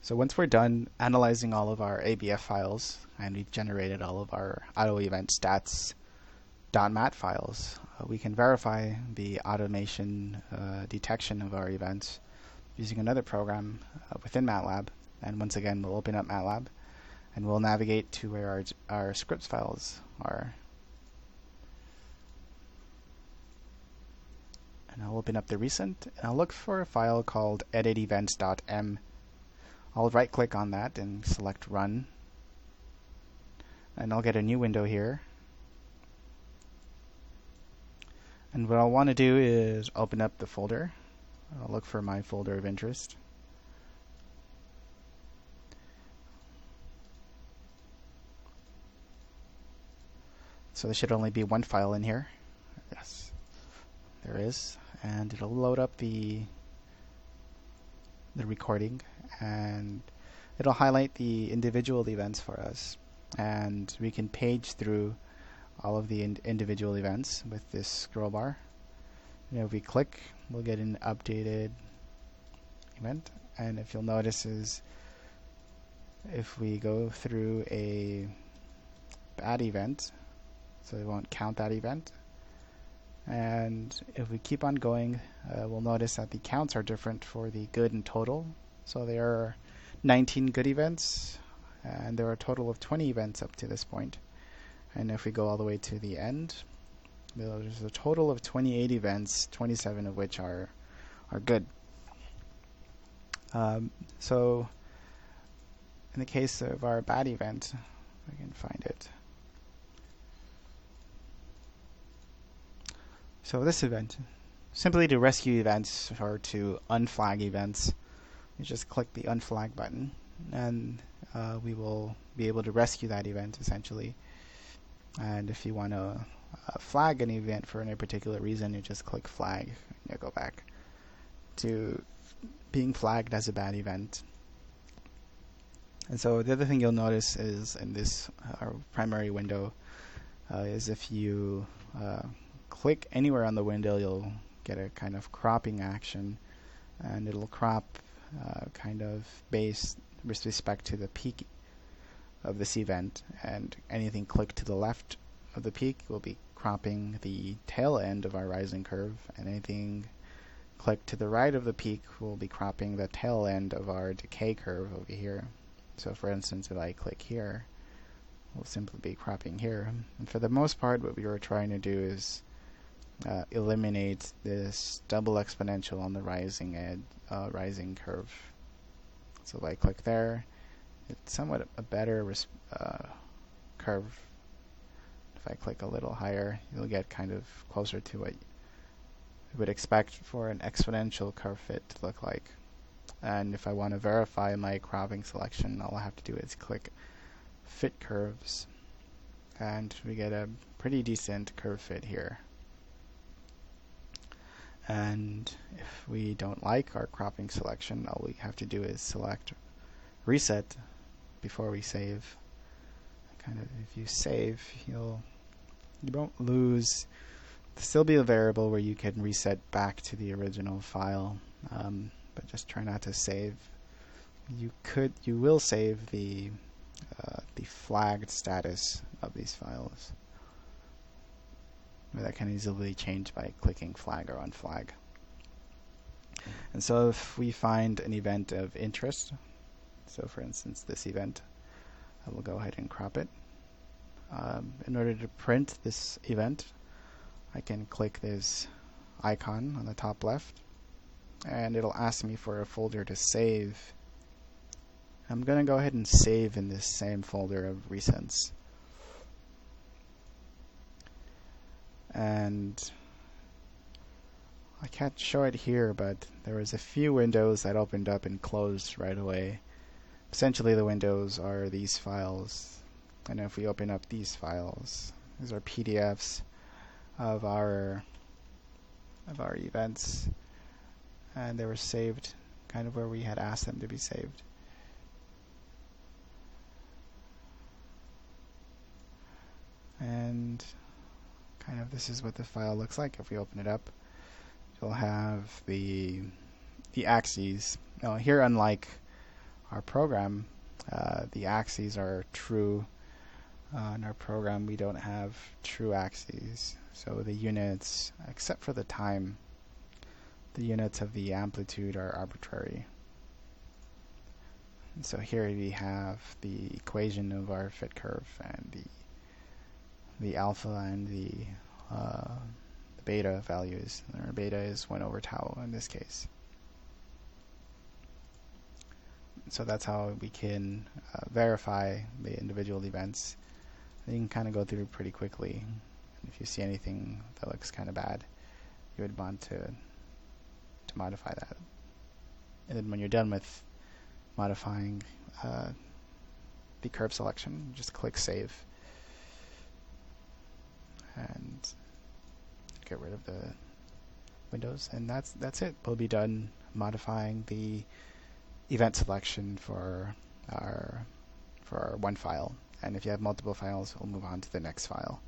So once we're done analyzing all of our ABF files and we've generated all of our auto event stats .mat files, we can verify the automation detection of our events using another program within MATLAB. And once again, we'll open up MATLAB and we'll navigate to where our scripts files are. And I'll open up the recent and I'll look for a file called editevents.m. I'll right click on that and select run, and I'll get a new window here. And what I'll want to do is open up the folder. I'll look for my folder of interest. So there should only be one file in here. Yes, there is. And it'll load up the recording, and it'll highlight the individual events for us. And we can page through all of the individual events with this scroll bar. If we click, we'll get an updated event. And if you'll notice is if we go through a bad event, so we won't count that event. And if we keep on going, we'll notice that the counts are different for the good and total. So there are 19 good events, and there are a total of 20 events up to this point. And if we go all the way to the end, there's a total of 28 events, 27 of which are good. So in the case of our bad event, I can find it. So this event, simply to rescue events or to unflag events, you just click the unflag button, and we will be able to rescue that event essentially. And if you want to flag an event for any particular reason, you just click flag and you go back to being flagged as a bad event. And so the other thing you'll notice is in this our primary window is if you click anywhere on the window, you'll get a kind of cropping action, and it'll crop kind of based with respect to the peak of this event, and anything clicked to the left of the peak will be cropping the tail end of our rising curve, and anything clicked to the right of the peak will be cropping the tail end of our decay curve over here. So for instance, if I click here, we'll simply be cropping here. And for the most part, what we were trying to do is eliminate this double exponential on the rising curve. So if I click there, it's somewhat a better curve. If I click a little higher, you'll get kind of closer to what you would expect for an exponential curve fit to look like. And if I want to verify my cropping selection, all I have to do is click fit curves, and we get a pretty decent curve fit here. And if we don't like our cropping selection, all we have to do is select reset before we save. Kind of, if you save, you won't lose. There'll still be a variable where you can reset back to the original file, but just try not to save. You will save the flagged status of these files. That can easily change by clicking flag or unflag. And so if we find an event of interest, so for instance this event, I will go ahead and crop it. In order to print this event, I can click this icon on the top left, and it'll ask me for a folder to save. I'm going to go ahead and save in this same folder of recents. And I can't show it here, but there was a few windows that opened up and closed right away. Essentially the windows are these files, and if we open up these files, these are PDFs of our events, and they were saved kind of where we had asked them to be saved. And kind of this is what the file looks like. If we open it up, you'll have the axes. Now here, unlike our program, the axes are true. In our program, we don't have true axes. So the units, except for the time, the units of the amplitude are arbitrary. And so here we have the equation of our fit curve, and the alpha and the beta values. Our beta is 1 over tau in this case. So that's how we can verify the individual events. And you can kind of go through pretty quickly. If you see anything that looks kind of bad, you would want to modify that. And then when you're done with modifying the curve selection, just click Save and get rid of the windows, and that's it. We'll be done modifying the event selection for our one file, and if you have multiple files, we'll move on to the next file.